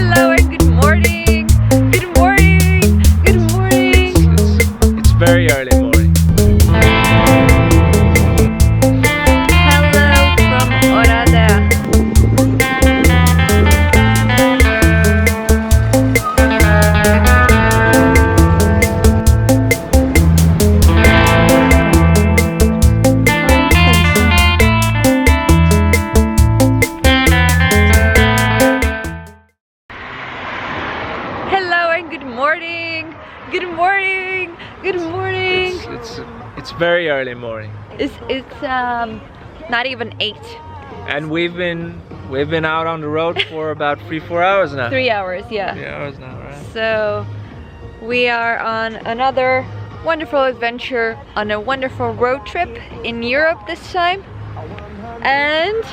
Hello and good morning. Good morning. Good morning. It's very early morning. Hello from Oradea. Hello and good morning. Good morning. Good morning. It's very early morning. It's not even 8. And we've been out on the road for about 3-4 hours now. 3 hours, yeah. 3 hours now, right? So we are on another wonderful adventure on a wonderful road trip in Europe this time. And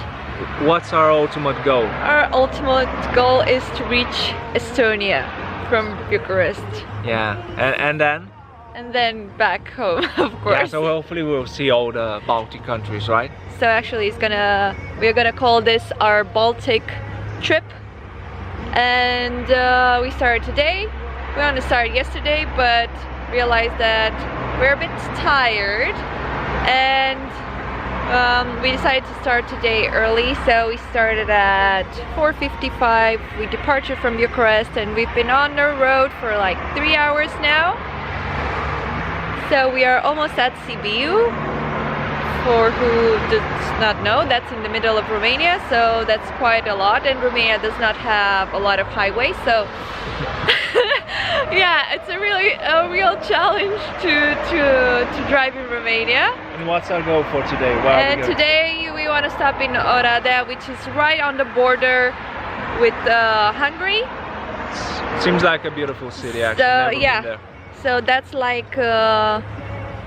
What's our ultimate goal? our ultimate goal is to reach Estonia from Bucharest. Yeah, and then back home, of course. yeah, so hopefully we'll see all the Baltic countries, right? So actually we're gonna call this our Baltic trip. And we started today. We wanted to start yesterday, but realized that we're a bit tired. And we decided to start today early. So we started at 4:55. We departed from Bucharest and we've been on the road for like 3 hours now. So we are almost at Sibiu. For who does not know, that's in the middle of Romania, so that's quite a lot, and Romania does not have a lot of highways, so yeah, it's a real challenge to drive in Romania. And what's our goal for today? Where are we And going? today we want to stop in Oradea, which is right on the border with Hungary. Seems like a beautiful city, actually. So Never been yeah, there. so that's like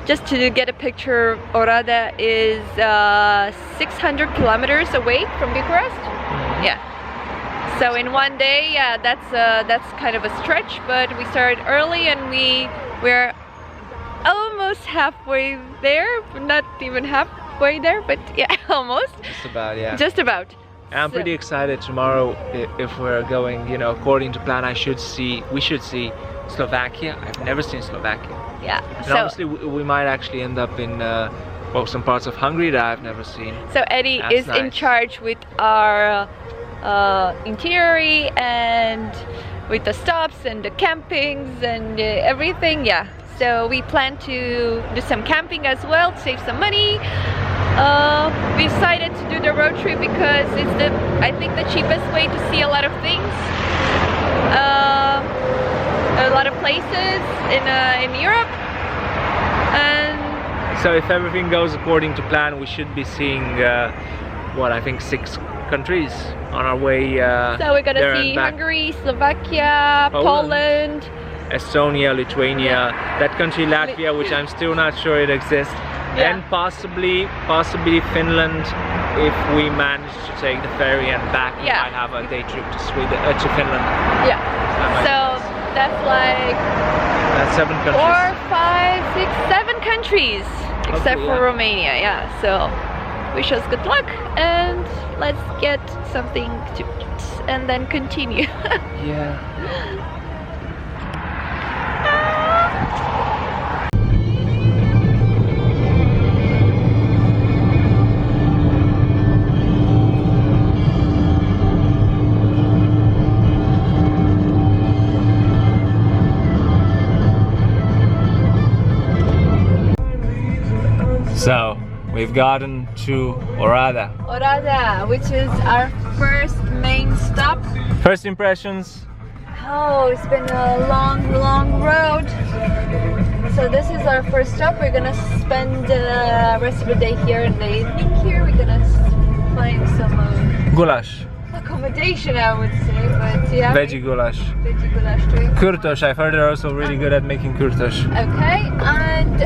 just to get a picture, Oradea is 600 kilometers away from Bucharest. Yeah. So in one day, yeah, that's kind of a stretch. But we started early and we're almost halfway there. Not even halfway there, but yeah, almost. Just about, yeah. Just about. And I'm pretty excited tomorrow if we're going, you know, according to plan. We should see Slovakia. I've never seen Slovakia. Yeah. And So obviously we might actually end up in well, some parts of Hungary that I've never seen. So Eddie That's is in nice. charge with our itinerary and with the stops and the campings and everything. Yeah. So we plan to do some camping as well to save some money. We decided to do the road trip because it's I think the cheapest way to see a lot of things. A lot of places in Europe. And So if everything goes according to plan, we should be seeing what, I think 6 countries on our way so we're there gonna and see back. Hungary, Slovakia, Poland. Estonia, Lithuania, that country Latvia, which I'm still not sure it exists, Yeah. and possibly Finland if we manage to take the ferry and back. We Yeah. might have a day trip to Finland. Yeah. So that's like That's 7 countries. 4, 5, 6, 7 countries, except Okay, for yeah. Romania. Yeah. So wish us good luck and let's get something to eat and then continue. Yeah. So we've gotten to Oradea. Oradea, which is our first main stop. First impressions? Oh, it's been a long road. So this is our first stop. We're gonna spend the rest of the day here in the evening here. We're gonna find some Goulash. accommodation, I would say, but yeah. Veggie goulash. Veggie goulash too. Kurtosh, I've heard they're also really good at making kurtosh. Okay, and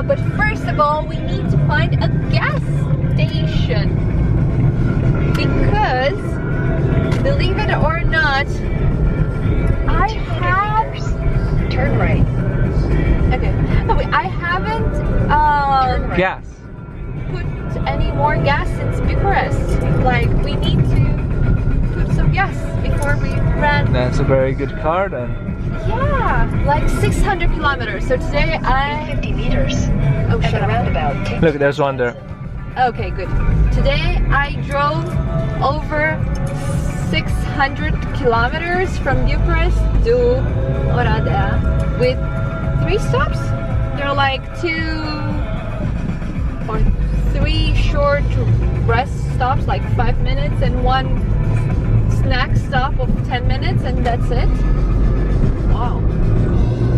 but first of all, we need to find a gas station because, believe it or not, I have turn right. Okay, I haven't Gas. put any more gas since Bucharest. Like we need to put some Yes, before we ran. That's a very good car then. Yeah, like 600 kilometers. So today I 50 meters. Oh, At shut the up. roundabout. Look, there's one there. Okay, good. Today I drove over 600 kilometers from Bucharest to Oradea with 3 stops. There are like 2 or 3 short rest stops, like 5 minutes, and 1 snack stop of 10 minutes, and that's it. Wow.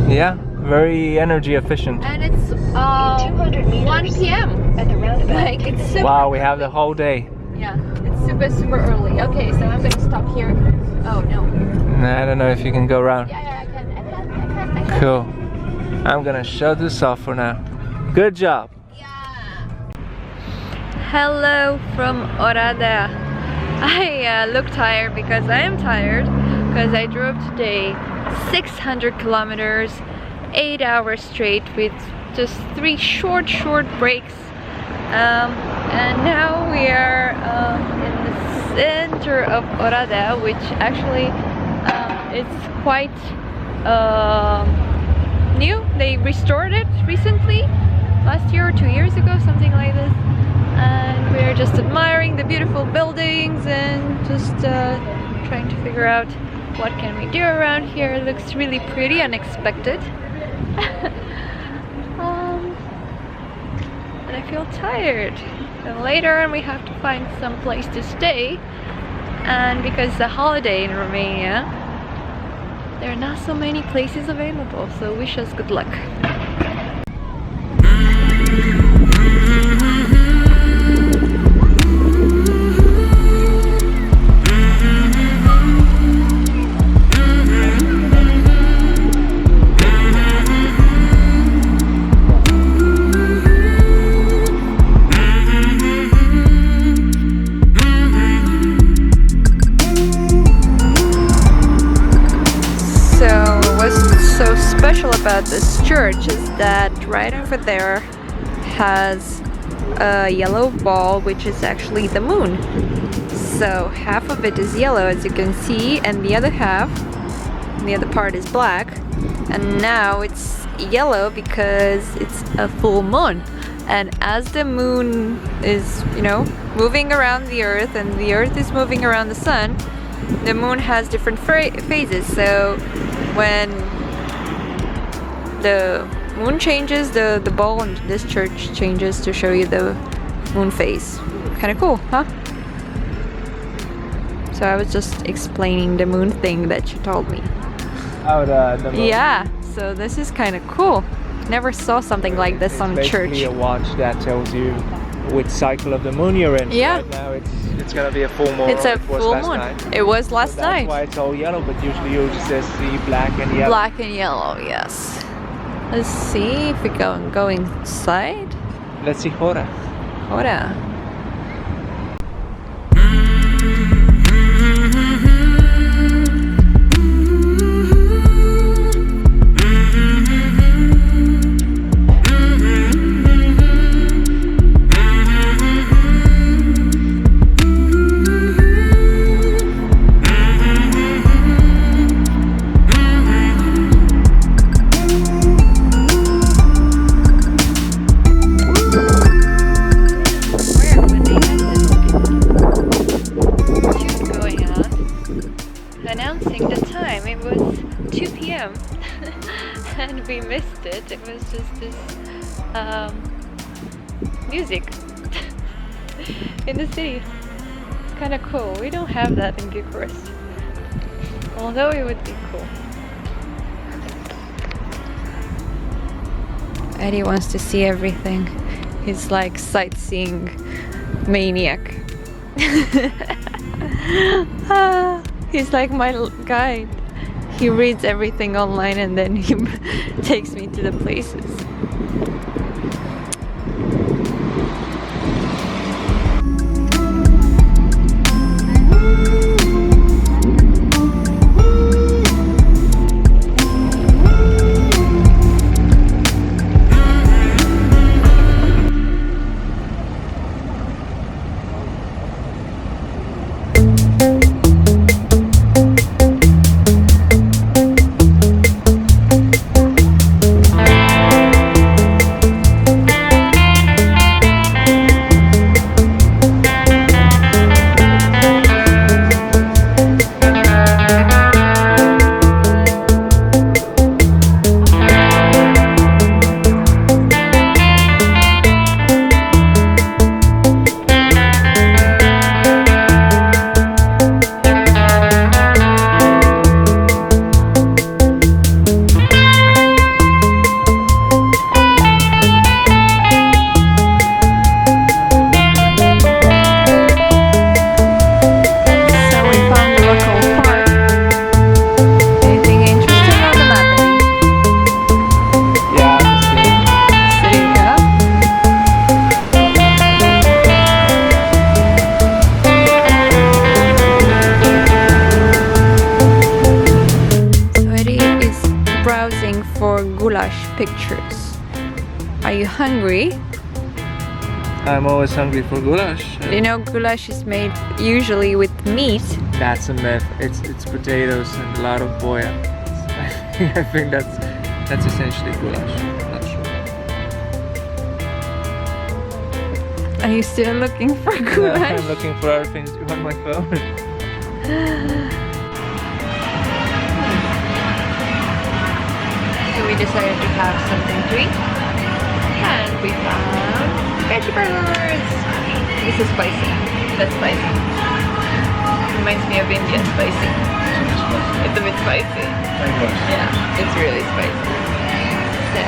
Yeah, very energy efficient. And it's 200 meters. 1 p.m. At the roundabout. Like, it's super Wow, we have the whole day. Yeah, it's super early. Okay, so I'm gonna stop here. Oh no. I don't know if you can go around. Yeah, I can. Cool. I'm gonna shut this off for now. Good job. Yeah. Hello from Oradea. I look tired because I am tired because I drove today 600 kilometers, 8 hours straight with just 3 short breaks. And now we are in the center of Oradea, which actually it's quite new. They restored it recently, last year or 2 years ago, something like this. And we're just admiring the beautiful buildings and just trying to figure out what can we do around here. It looks really pretty, unexpected. And I feel tired. And later on we have to find some place to stay. And because it's a holiday in Romania, there are not so many places available, so wish us good luck. So special about this church is that right over there has a yellow ball, which is actually the moon. So half of it is yellow, as you can see, and the other half, the other part is black. And now it's yellow because it's a full moon. And as the moon is, you know, moving around the earth and the earth is moving around the sun, the moon has different phases. So when the moon changes, the ball in this church changes to show you the moon phase. Kind of cool, huh? So I was just explaining the moon thing that you told me. Oh, the moon. Yeah, so this is kind of cool. Never saw something like this on It's church. basically a watch that tells you which cycle of the moon you're in. Yeah. Right now it's gonna be a full moon. It's or a it was full last moon. night. It was last So night. that's why it's all yellow, but usually you just see black and yellow. Black and yellow, yes. Let's see if we go inside. Let's see Hora. Hora. Announcing the time, it was 2 p.m. and we missed it. It was just this music in the city. It's kind of cool. We don't have that in Bucharest, although it would be cool. Eddie wants to see everything. He's like sightseeing maniac. He's like my guide. He reads everything online and then he takes me to the places. goulash pictures. Are you hungry? I'm always hungry for goulash. You know, goulash is made usually with meat. That's a myth. It's potatoes and a lot of boya. I think that's essentially goulash. I'm not sure. Are you still looking for goulash? I'm looking for other things on my phone. So we decided to have something to eat, and we found veggie burgers. This is spicy. That's spicy. Reminds me of Indian spicy. It's a bit spicy. Yeah, it's really spicy. So,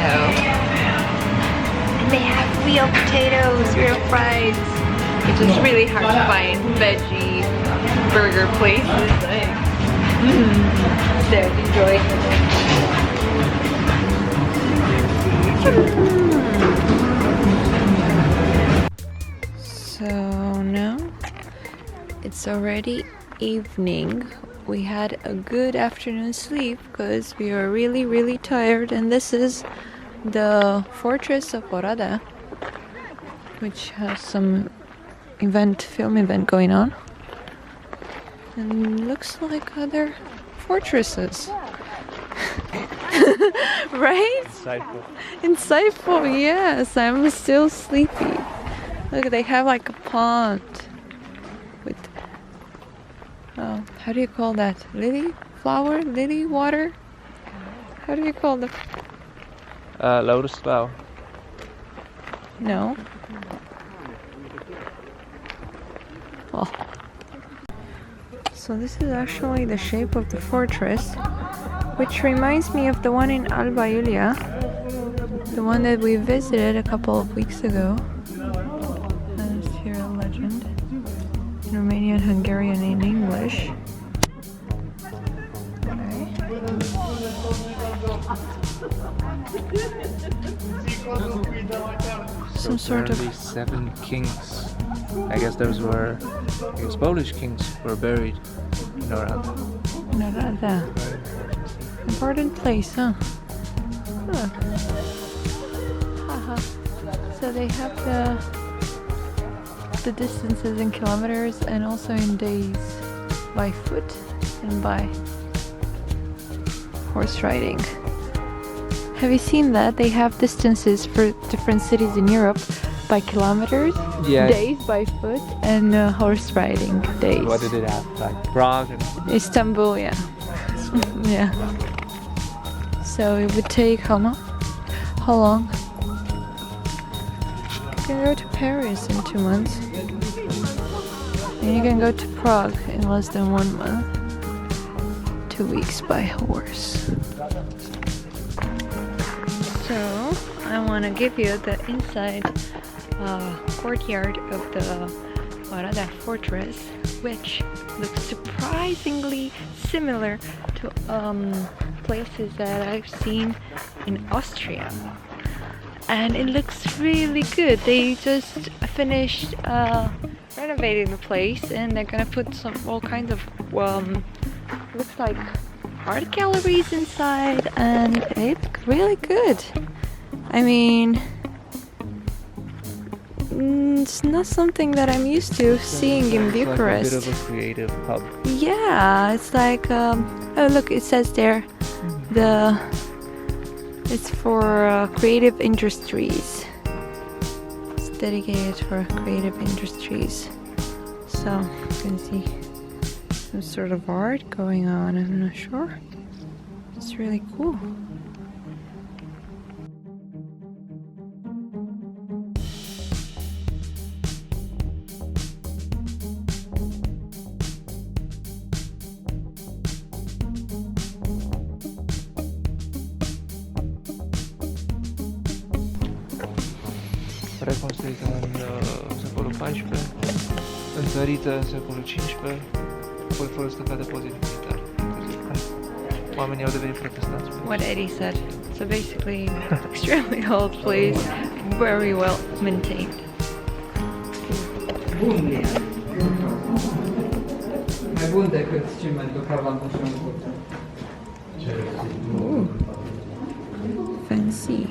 and they have real potatoes, real fries. It's just really hard to find veggie burger places. Like, so enjoy. So now it's already evening. We had a good afternoon sleep because we are really tired, and this is the fortress of Oradea, which has some film event going on, and looks like other fortresses. Right? Insightful, yes. I'm still sleepy. Look, they have like a pond with, how do you call that? Lily flower? Lily water? How do you call the... Lotus flower. No. Oh. So this is actually the shape of the fortress, which reminds me of the one in Alba Iulia, the one that we visited a couple of weeks ago. There's here a legend in Romanian, Hungarian, and English. Some sort of 7 kings. I guess those were, Polish kings were buried in Oradea. Important place, huh? Look. Haha. So they have the distances in kilometers and also in days by foot and by horse riding. Have you seen that? They have distances for different cities in Europe by kilometers, yes. Days by foot, and horse riding days. What did it have? Like Prague and Istanbul, yeah. Yeah. So it would take how long? You can go to Paris in 2 months. And you can go to Prague in less than 1 month. 2 weeks by horse. So I want to give you the inside courtyard of the Oradea Fortress, which looks surprisingly similar to places that I've seen in Austria, and it looks really good. They just finished renovating the place, and they're gonna put all kinds of looks like art galleries inside, and it's really good. I mean, it's not something that I'm used to seeing in Bucharest. Like a bit of a creative hub. Yeah, it's like oh look, it says there it's for creative industries. It's dedicated for creative industries. So you can see some sort of art going on. I'm not sure. It's really cool. Reconstruită în secolul XIV, întărită în secolul XV, apoi folosită ca depozit militar. Oamenii au devenit protestanți. What Eddie said. So basically, extremely old place, very well maintained. Mai bun decât cimentul care l-am pus în curte. can see.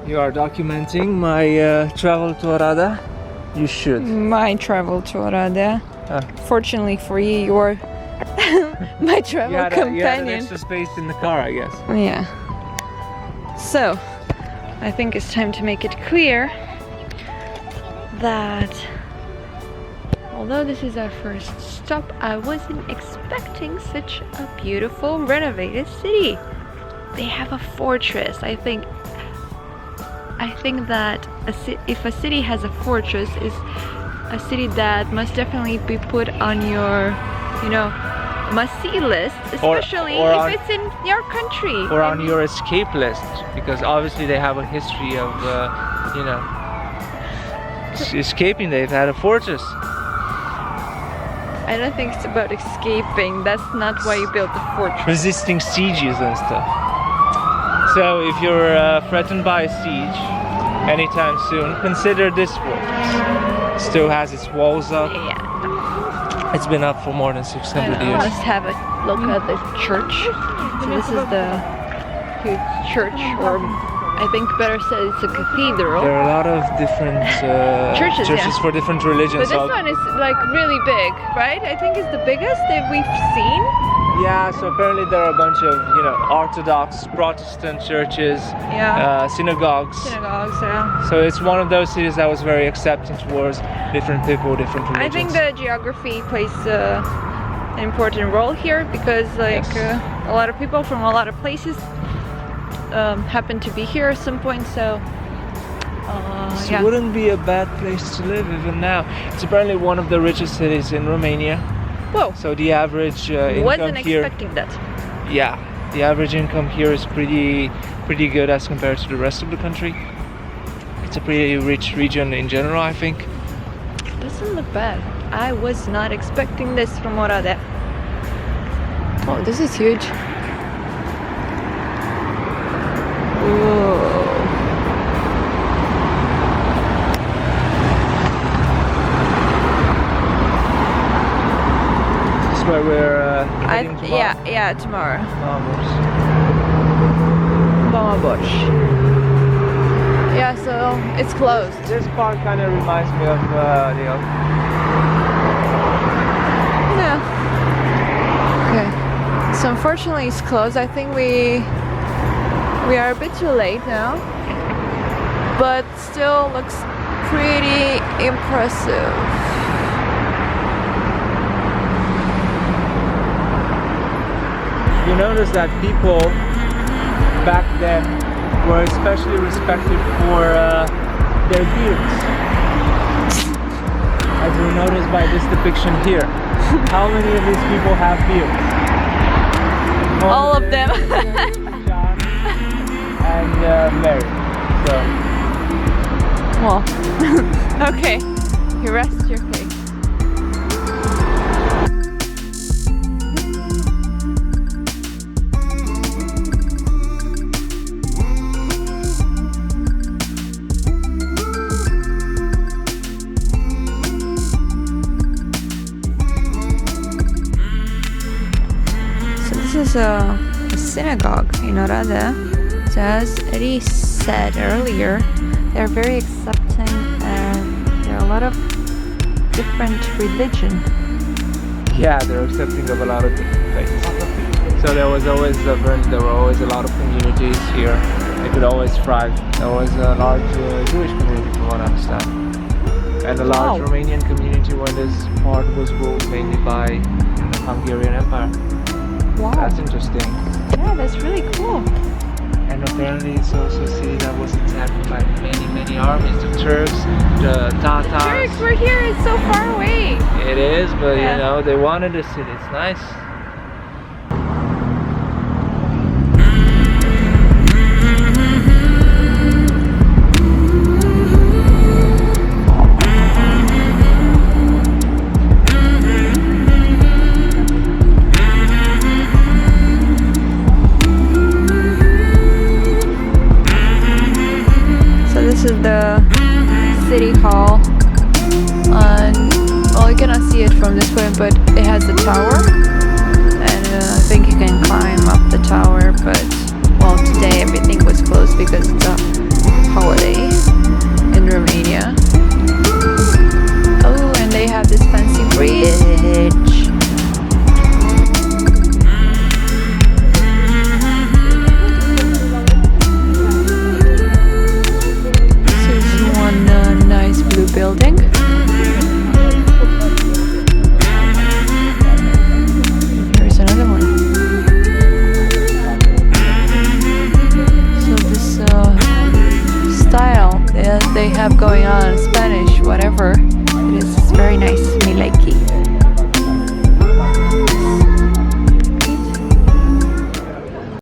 You are documenting my travel to Oradea? You should. My travel to Oradea. Fortunately for you, you're my travel You had companion. extra space in the car, I guess. Yeah. So, I think it's time to make it clear that although this is our first stop, I wasn't expecting such a beautiful renovated city. They have a fortress. I think that if a city has a fortress, is a city that must definitely be put on your, must-see list, especially if it's in your country. Or on your escape list, because obviously they have a history of, escaping. They've had a fortress. I don't think it's about escaping. That's not why you built the fortress. Resisting sieges and stuff. So if you're threatened by a siege anytime soon, consider this fortress. Still has its walls up. Yeah. It's been up for more than 600 years. Let's have a look at the church. So this is the huge church, or I think better said it's a cathedral. There are a lot of different churches yeah. for different religions. But this one is like really big, right? I think it's the biggest that we've seen. Yeah, so apparently there are a bunch of, Orthodox, Protestant churches, synagogues. Synagogues, yeah. So it's one of those cities that was very accepting towards different people, different religions. I think the geography plays an important role here because a lot of people from a lot of places happen to be here at some point, so it wouldn't be a bad place to live even now. It's apparently one of the richest cities in Romania. Whoa! So the average income wasn't here, expecting that. Yeah, the average income here is pretty good as compared to the rest of the country. It's a pretty rich region in general, I think. Doesn't look bad. I was not expecting this from Oradea. Oh, this is huge. Whoa. Where we're heading tomorrow. Yeah, tomorrow. Vamos. Yeah, so it's closed. This part kind of reminds me of the other. Yeah. Okay. So unfortunately it's closed. I think we are a bit too late now. But still looks pretty impressive. You notice that people back then were especially respected for their beards. As we notice by this depiction here. How many of these people have beards? All of them. John and Mary. So. Well, okay. You rest your case. This is a synagogue in Oradea. So as Eddie said earlier, they're very accepting and there are a lot of different religion. Yeah, they're accepting of a lot of different faiths. So there were always a lot of communities here. They could always thrive. There was a large Jewish community from what I understand. And a large Romanian community when this part was ruled mainly by the Hungarian Empire. Wow. That's interesting. Yeah, that's really cool. And apparently it's also a city that was attacked by many armies. The Turks, the Tatars. The Turks were here, it's so far away. It is, but they wanted the city. It's nice. city hall. Well, you cannot see it from this point, but it has a tower, and I think you can climb up the tower. But well, today everything was closed because it's a holiday in Romania. Oh, and they have this fancy bridge. Nice blue building. Here's another one. So this style that they have going on, Spanish, whatever,